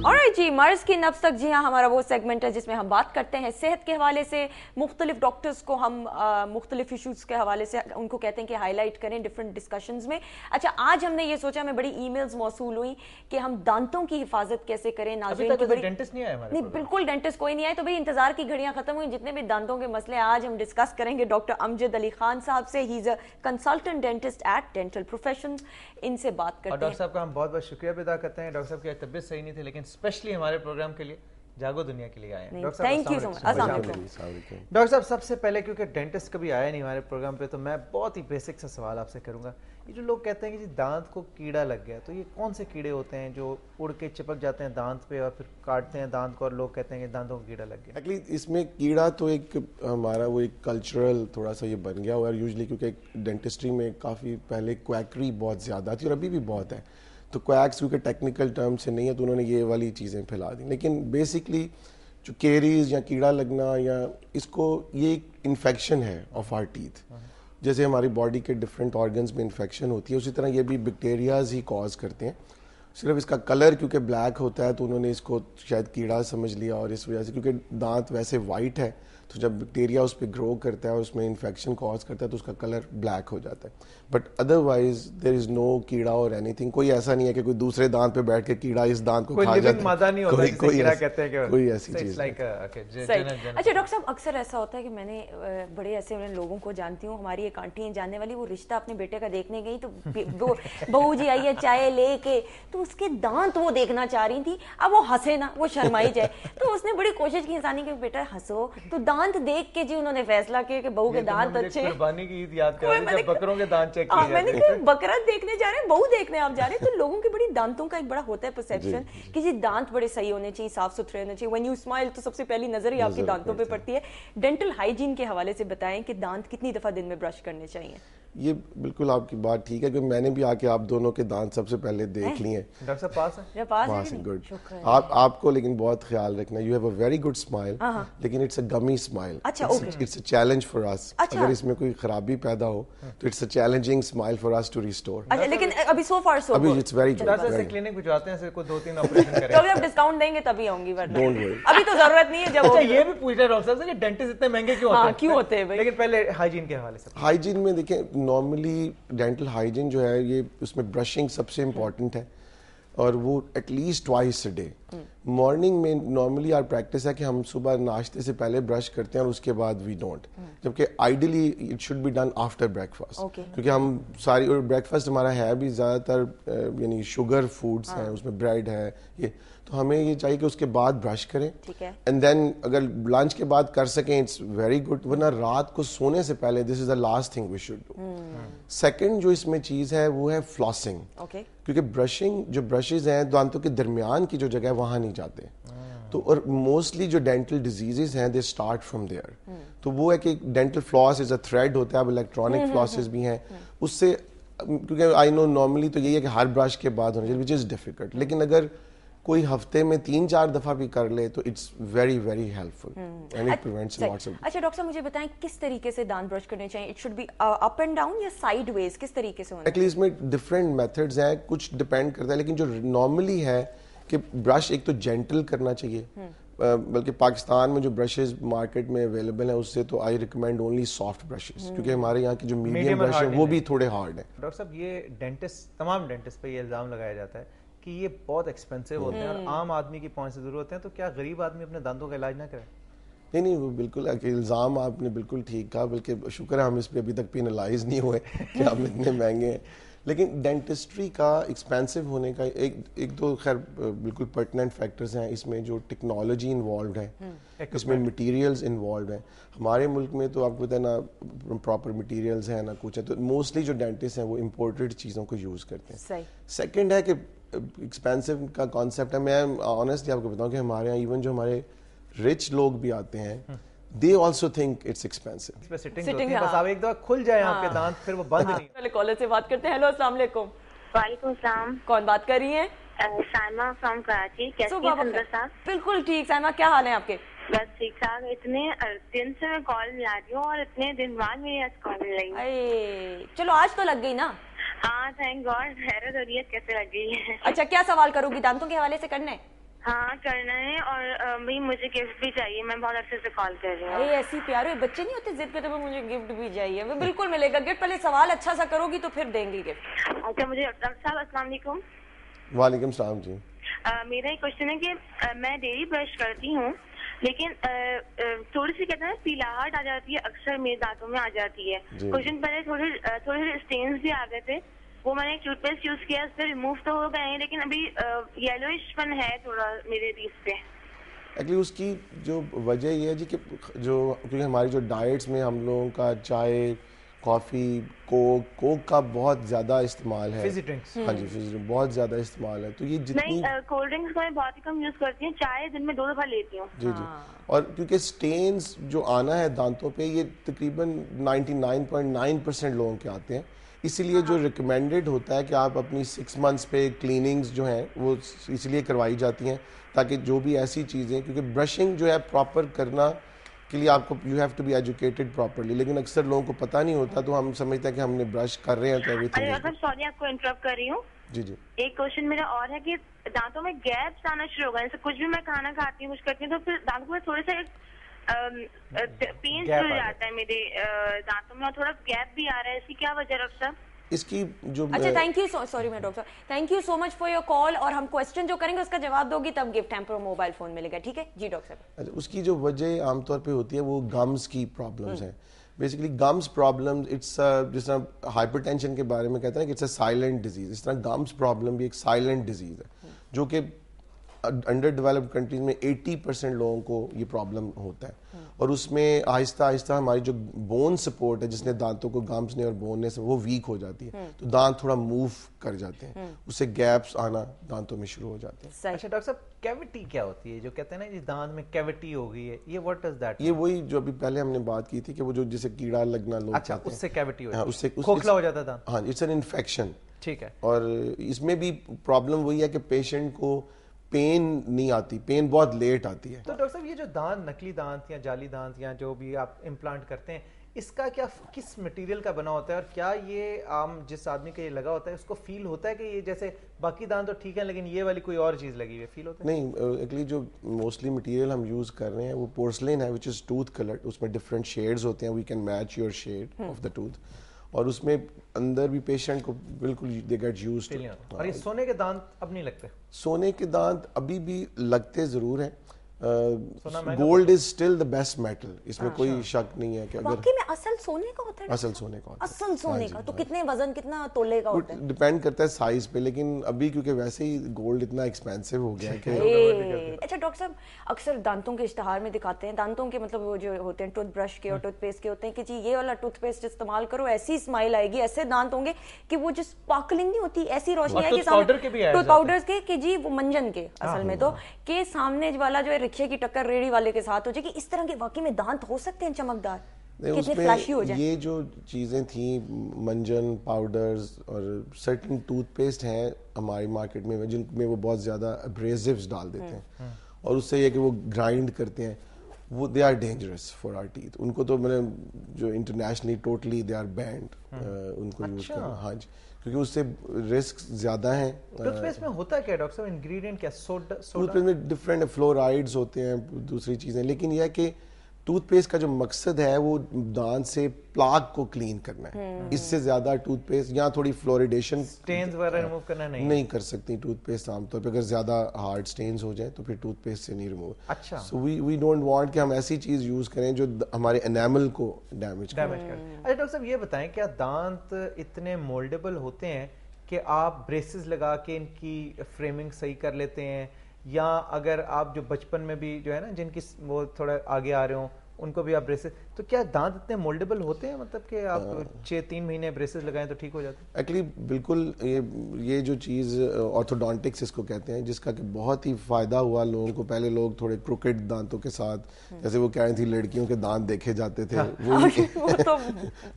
Alright जी, मर्ज की नब्ज तक, जी हाँ, हमारा वो सेगमेंट है जिसमें हम बात करते हैं सेहत के हवाले से। मुख्तलिफ डॉक्टर्स को हम मुख्तलिफ इशूज़ के हवाले से उनको कहते हैं कि हाईलाइट करें डिफरेंट डिस्कशंस में। अच्छा, आज हमने ये सोचा, हमें बड़ी ईमेल्स मौसूल हुई कि हम दांतों की हिफाजत कैसे करें। नाज़रीन की बड़ी डेंटिस्ट नहीं आया हमारे, नहीं बिल्कुल डेंटिस्ट कोई नहीं आया, तो भाई इंतजार की घड़ियां खत्म हुई। जितने भी दांतों के मसले आज हम डिस्कस करेंगे डॉक्टर अमजद अली खान साहब से। He is a consultant dentist at dental professions. इनसे बात करते हैं। डॉक्टर साहब का हम बहुत बहुत शुक्रिया भी अदा करते हैं। डॉक्टर साहब की तबीयत सही नहीं थी, लेकिन स्पेशली हमारे प्रोग्राम के लिए, जागो दुनिया के लिए आए हैं। Doctor thank you so much. अस्सलाम वालेकुम डॉक्टर साहब। सबसे पहले, क्योंकि डेंटिस्ट कभी आया नहीं हमारे प्रोग्राम पे, तो मैं बहुत ही बेसिक सा सवाल आपसे करूंगा। ये जो लोग कहते हैं कि जी दांत को कीड़ा लग गया, तो ये कौन से कीड़े होते हैं जो उड़ के चिपक जाते हैं दांत पे और फिर काटते हैं दांत को, और लोग कहते हैं कि दांतों को कीड़ा लग गया? एक्चुअली इसमें कीड़ा तो एक हमारा वो एक कल्चरल थोड़ा सा ये बन गया हुआ है यूजुअली, क्योंकि डेंटिस्ट्री में काफ़ी पहले क्वैकरी बहुत ज़्यादा थी और अभी भी बहुत है। तो क्वैक्स क्योंकि टेक्निकल टर्म से नहीं है, तो उन्होंने ये वाली चीज़ें फैला दी। लेकिन बेसिकली जो केरीज या कीड़ा लगना, या इसको ये एक इन्फेक्शन है ऑफ आवर टीथ। जैसे हमारी बॉडी के डिफरेंट ऑर्गन्स में इन्फेक्शन होती है, उसी तरह ये भी बैक्टीरियाज ही कॉज करते हैं। सिर्फ इसका कलर क्योंकि ब्लैक होता है, तो उन्होंने इसको शायद कीड़ा समझ लिया, और इस वजह से क्योंकि दांत वैसे वाइट है, तो जब बैक्टीरिया उस पर ग्रो करता है और उसमें इन्फेक्शन कॉज करता है, तो उसका कलर ब्लैक हो जाता है। But otherwise there is no कीड़ा और एनीथिंग। कोई ऐसा नहीं है कि कोई दूसरे दांत पे बैठ के कीड़ा इस दांत को खा जाता है। कोई ऐसी चीज। अच्छा डॉक्टर साहब, अक्सर ऐसा होता है कि मैंने बड़े ऐसे लोगों को जानती हूँ, हमारी एक आंटी हैं जानने वाली, वो रिश्ता अपने बेटे का देखने गई, तो वो बहू जी आई है चाय लेके, तो उसके दांत वो देखना चाह रही थी। अब वो हंसे ना, वो शर्माई जाए, तो उसने बड़ी कोशिश की इंसानी कि बेटा हंसो। तो दांत देख के जी उन्होंने फैसला किया कि बहू के दांत अच्छे। कुर्बानी की ईद याद कर रही है, बकरों के दांत चेक किए मैंने कहा बकरा देखने जा रहे हैं, बहू देखने आप जा रहे हैं। तो लोगों की बड़ी दांतों का एक बड़ा होता है परसेप्शन कि जी दांत बड़े सही होने चाहिए, साफ सुथरे होने चाहिए। व्हेन यू स्माइल, तो सबसे पहली नजर ही आपकी दांतों पे पड़ती है। डेंटल हाइजीन के हवाले से बताएं कि दांत कितनी दफा दिन में ब्रश करने चाहिए? ये बिल्कुल आपकी बात ठीक है, क्योंकि मैंने भी आके आप दोनों के दांत सबसे पहले देख लिए। डॉक्टर साहब पास है गुड। आपको लेकिन बहुत ख्याल रखना, you have a very good smile, लेकिन it's a gummy smile. It's a challenge for us. अगर इसमें कोई खराबी पैदा हो तो it's a challenging smile for us to restore. लेकिन अभी सो फार सो अभी इट्स वेरी गुड। डॉक्टर से क्लिनिक भिजवाते हैं, कोई 2-3 ऑपरेशन करें, तो आप डिस्काउंट देंगे तभी आऊंगी, वरना डोंट वरी, अभी तो जरूरत नहीं है। जब ये भी पूछ रहे डॉक्टर साहब से कि डेंटिस्ट इतने महंगे क्यों होते हैं? क्यों होते हैं भाई? लेकिन पहले हाइजीन के हवाले से। हाइजीन में देखें, नॉर्मली डेंटल हाइजीन जो है, ये उसमें ब्रशिंग सबसे इम्पॉर्टेंट है, और वो at least twice a day. Morning में नॉर्मली आर प्रैक्टिस है कि हम सुबह नाश्ते से पहले ब्रश करते हैं और उसके बाद वी डोंट, जबकि ideally it should be done after breakfast. क्योंकि हम सारी, और ब्रेकफास्ट हमारा है भी ज़्यादातर यानी शुगर फूड्स हैं, उसमें ब्रेड है ये, तो हमें ये चाहिए कि उसके बाद ब्रश करें, एंड देन अगर लंच के बाद कर सकें इट्स वेरी गुड, वरना रात को सोने से पहले this is the last thing we should do. Second जो इसमें चीज़ है वो है फ्लॉसिंग, क्योंकि ब्रशिंग, जो ब्रशेज हैं दांतों के दरमियान की जो जगह है वहां नहीं जाते, तो और मोस्टली जो डेंटल डिजीजेस हैं दे स्टार्ट फ्रॉम देयर। तो वो है कि dental floss is a thread होता है, अब इलेक्ट्रॉनिक फ्लॉसेस भी हैं उससे, क्योंकि आई नो नॉर्मली तो यही है कि हर ब्रश के बाद होना चाहिए, विच इज डिफिकल्ट, लेकिन अगर कोई हफ्ते में 3-4 दफा भी कर ले तो it's very very helpful and it prevents lots of. अच्छा डॉक्टर साहब, मुझे बताएं किस तरीके से दांत ब्रश करने चाहिए? It should be up and down या साइडवेज, किस तरीके से होना? एक्चुअली इसमें डिफरेंट मेथड्स हैं, कुछ डिपेंड करता है, लेकिन जो नॉर्मली है कि ब्रश एक तो जेंटल करना चाहिए, बल्कि पाकिस्तान में जो ब्रशेस मार्केट में अवेलेबल हैं उससे तो I recommend only soft brushes, क्योंकि हमारे यहाँ की जो मीडियम ब्रश है वो भी थोड़े हार्ड हैं। डॉक्टर साहब, ये डेंटिस्ट, तमाम डेंटिस्ट पे ये इल्जाम लगाया जाता है कि ये बहुत एक्सपेंसिव होते हैं और आम आदमी की पहुंच से दूर होते हैं, तो क्या गरीब आदमी अपने दांतों का इलाज ना करे? नहीं, वो बिल्कुल इल्ज़ाम आपने बिल्कुल ठीक कहा, बल्कि शुक्र है हम इस पे अभी तक पेनलाइज नहीं हुए कि हम इतने महंगे हैं। लेकिन डेंटिस्ट्री का एक्सपेंसिव होने का एक दो खैर बिल्कुल पर्टिनेंट फैक्टर्स हैं इसमें, जो टेक्नोलॉजी इन्वॉल्व है, इसमें मटेरियल्स इन्वॉल्व हैं। हमारे मुल्क में तो आपको पता है ना प्रॉपर मटेरियल्स हैं ना कुछ है, तो मोस्टली जो डेंटिस्ट हैं वो इम्पोर्टेड चीज़ों को यूज़ करते हैं। सेकेंड है कि एक्सपेंसिव का कॉन्सेप्ट है। मैं ऑनेस्टली आपको बताऊं कि हमारे यहाँ इवन जो हमारे रिच लोग भी आते हैं, they also think it's expensive. इस पे सिटिंग बस आप एक दफा खुल जाए आपके दांत, फिर वो बंद नहीं। पहले कॉलर से बात करते हैं। हेलो, अस्सलाम वालेकुम। वालेकुम सलाम। कौन बात कर रही हैं? साइमा फ्रॉम कराची। कैसे हैं सुंदर साहब? बिल्कुल ठीक। साइमा, क्या हाल है आपके? बस ठीक ठाक। इतने दिन से मैं कॉल मिला रही हूँ और इतने दिन बाद मेरी आज कॉल मिल रही। चलो आज तो लग गई ना। हाँ थैंक गॉड। हैरत हो रही है कैसे लग गई है। अच्छा, क्या सवाल करोगी? दांतों के हवाले से करना है? हाँ करना है, और भाई मुझे गिफ्ट भी चाहिए, मैं बहुत अच्छे से कॉल कर रही हूँ। अरे ऐसी प्यारे बच्चे नहीं होते, जिद करते मुझे गिफ्ट भी चाहिए, वो बिल्कुल मिलेगा गिफ्ट। पहले सवाल अच्छा सा करोगी तो फिर देंगे गिफ्ट। अच्छा, मुझे डॉक्टर साहब अस्सलाम वालेकुम। वालेकुम सलाम जी। मेरा एक क्वेश्चन है कि मैं डेली ब्रश करती हूँ, लेकिन थोड़ी सी कहते हैं पीलाहट आ जाती है, अक्सर मेरे दांतों में आ जाती है। कुछ दिन पहले थोड़े स्टेन्स भी आ गए थे, वो मैंने एक टूथपेस्ट यूज किया, उससे रिमूव तो हो गए हैं, लेकिन अभी येलोइशपन है थोड़ा मेरे टीथ पे। एक्चुअली उसकी जो वजह ये है जी कि क्योंकि हमारी जो डाइट्स में हम लोगों का चाय, कॉफ़ी, कोक का बहुत ज़्यादा इस्तेमाल है। Fiji drinks. हाँ जी, फिजी ड्रिंक बहुत ज़्यादा इस्तेमाल है, तो ये जितनी नहीं, कोल्ड ड्रिंक्स को मैं बहुत ही कम यूज करती हूँ, चाय दिन में 2 दफा लेती हूँ। जी। और क्योंकि स्टेन्स जो आना है दांतों पे, ये तकरीबन 99.9% लोगों के आते हैं, इसीलिए जो रिकमेंडेड होता है कि आप अपनी 6 मंथ्स पे क्लीनिंग्स जो हैं वो इसलिए करवाई जाती हैं ताकि जो भी ऐसी चीज़ें, क्योंकि ब्रशिंग जो है प्रॉपर करना के लिए आपको you have to be educated properly, लेकिन अक्सर लोगों को पता नहीं होता, तो हम समझते हैं कि हमने ब्रश कर रहे हैं तो एवरीथिंग। अरे सॉरी, आपको इंटरप्ट कर रही हूँ। जी। एक क्वेश्चन मेरा और है कि दांतों में गैप्स आना शुरू हो गए, जैसे कुछ भी मैं खाना खाती हूँ, कुछ करती हूँ, तो फिर दांतों में थोड़े से पेन शुरू हो जाता है मेरे दांतों में, और थोड़ा गैप भी आ रहा है, इसकी क्या वजह डॉक्टर साहब? इसकी जो अच्छा, थैंक यू सॉरी मैं doctor, thank you so much for your call, और हम क्वेश्चन जो करेंगे उसका जवाब दोगी तब गिफ्ट हैम्पर मोबाइल फोन मिलेगा, ठीक है जी डॉक्टर साहब? अच्छा, उसकी जो वजह आमतौर पे होती है वो गम्स की प्रॉब्लम्स हैं। बेसिकली गम्स प्रॉब्लम, इट्स जिस तरह हाइपरटेंशन के बारे में कहते हैं कि इट्स अ साइलेंट डिजीज, इस तरह गम्स प्रॉब्लम भी एक साइलेंट डिजीज है जो कि अंडर डेवलप्ड कंट्रीज में 80% लोगों को ये प्रॉब्लम होता है, और उसमें आहिस्ता आहिस्ता हमारी जो बोन सपोर्ट है, जिसने दांतों को गम्स ने और बोन ने, वो वीक हो जाती है, तो दांत थोड़ा मूव कर जाते हैं, उससे गैप्स आना दांतों में शुरू हो जाते हैं। अच्छा डॉक्टर साहब, कैविटी क्या होती है? जो कहते हैं ना ये दांत में कैविटी हो गई है, ये व्हाट डज दैट? ये वही जो अभी पहले हमने बात की थी कि वो जो जिसे कीड़ा लगना लोग अच्छा, उससे कैविटी हो जाती है, उससे खोखला हो जाता था। हाँ, इट्स एन इन्फेक्शन। ठीक है। और इसमें भी प्रॉब्लम वही है कि पेशेंट को पेन नहीं आती, पेन बहुत लेट आती है। तो डॉक्टर साहब, ये जो दांत, नकली दांत या जाली दांत या जो भी आप इम्प्लांट करते हैं, इसका क्या, किस मटेरियल का बना होता है, और क्या ये आम जिस आदमी का ये लगा होता है उसको फील होता है कि ये जैसे बाकी दांत तो ठीक है लेकिन ये वाली कोई और चीज लगी हुई है, फील होता है? नहीं, एक्चुअली जो मोस्टली मटेरियल हम यूज कर रहे हैं वो पोर्सलिन है, विच इज टूथ कलर्ड, उसमें डिफरेंट शेड्स होते हैं, we can match your shade of the tooth, और उसमें अंदर भी पेशेंट को बिल्कुल दे गेट यूज्ड टू। और ये सोने के दांत अब नहीं लगते? सोने के दांत अभी भी लगते जरूर हैं, gold is still the best metal, इसमें कोई शक नहीं है कि अगर वाकई में असल सोने का होता है? असल सोने का होता है। असल सोने का तो कितने वजन, कितना तोले का होता है? डिपेंड करता है साइज पे, लेकिन अभी क्योंकि वैसे ही गोल्ड इतना एक्सपेंसिव हो गया है कि अच्छा डॉक्टर साहब, अक्सर दांतों के इश्तहार में दिखाते हैं, दांतों के मतलब वो जो होते हैं टूथ ब्रश के और टूथपेस्ट के होते हैं कि जी ये वाला टूथपेस्ट इस्तेमाल करो, ऐसी स्माइल आएगी, ऐसे दांत होंगे कि वो जो स्पार्कलिंग नहीं होती, ऐसी रोशनी आएगी सामने, टूथ पाउडर के जी वो मंजन के असल में तो के सामने वाला जो है रिक्शे की टक्कर रेडी वाले के साथ हो जाएगी, इस तरह के वाकई में दांत हो सकते हैं चमकदार, कितने फ्लैशी हो जाए? ये जो चीजें थी, मंजन, पाउडर्स और सर्टेन टूथपेस्ट हैं हमारी मार्केट में जिनमें वो बहुत ज्यादा एब्रेसिव्स डाल देते हैं, और उससे ये कि वो ग्राइंड करते हैं, वो they are dangerous for our teeth. उनको तो मैंने जो internationally totally they are banned उनको यूज करना। हाँ जी, क्योंकि उससे रिस्क ज्यादा है। टूथपेस्ट में होता क्या डॉक्टर साहब, इंग्रेडिएंट क्या? सोडा? टूथपेस्ट में डिफरेंट फ्लोराइड्स होते हैं, दूसरी चीजें, लेकिन यह है कि टूथपेस्ट का जो मकसद है वो दांत से प्लाक को क्लीन करना है, इससे ज्यादा टूथपेस्ट या थोड़ी फ्लोरिडेशन, स्टेन्स वगैरह रिमूव करना नहीं कर सकती टूथपेस्ट आमतौर पे, अगर ज्यादा हार्ड स्टेन्स हो जाए तो फिर टूथपेस्ट से नहीं रिमूव। अच्छा, सो वी डोंट वांट कि हम ऐसी चीज यूज करें जो हमारे एनामल को डैमेज करे। अच्छा डॉक्टर साहब, ये बताएं क्या दांत इतने मोल्डेबल होते हैं कि आप ब्रेसेस लगा के इनकी फ्रेमिंग सही कर लेते हैं, या अगर आप जो बचपन में भी जो है ना जिनकी वो थोड़ा आगे आ रहे हो उनको भी आप ब्रेसेस, तो क्या दांत इतने मोल्डेबल होते हैं, मतलब कि आप 6-3 महीने ब्रेसेस लगाएं तो ठीक हो जाते हैं? एक्चुअली बिल्कुल, ये जो चीज़ ऑर्थोडोंटिक्स इसको कहते हैं, जिसका कि बहुत ही फायदा हुआ लोगों को। पहले लोग थोड़े क्रिकेट दांतों के साथ, जैसे वो कह रही थी लड़कियों के दांत देखे जाते थे,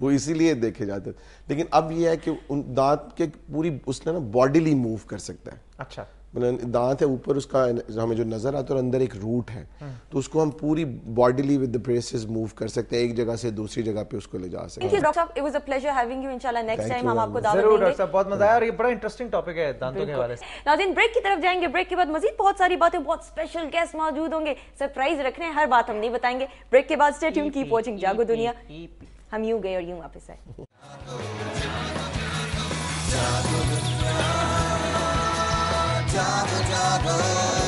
वो इसीलिए देखे जाते थे, लेकिन अब ये है कि उन दांत के पूरी उसने ना बॉडीली मूव कर सकता है। अच्छा, دانت ہے اوپر اس کا ہمیں جو نظر آتا ہے اور اندر ایک روٹ ہے, تو اس کو ہم پوری bodily with the braces move کر سکتے ہیں, ایک جگہ سے دوسری جگہ پہ اس کو لے جا سکتے ہیں. Thank you ڈاکٹر صاحب, it was a pleasure having you. انشاءاللہ نیکسٹ ٹائم ہم آپ کو دعوت ضرور دیں گے. ڈاکٹر صاحب, بہت مزہ آیا اور یہ بڑا انٹرسٹنگ ٹاپک ہے دانتوں کے حوالے سے. ناظرین بریک کی طرف جائیں گے, بریک کے بعد مزید بہت ساری باتیں, بہت اسپیشل گیسٹ موجود ہوں گے, سرپرائز رکھ رہے ہیں, ہر بات ہم نہیں بتائیں گے. بریک کے بعد اسٹے ٹیون, کیپ واچنگ جاگو دنیا. ہم یوں گئے اور یوں واپس آئے. Jago, jago.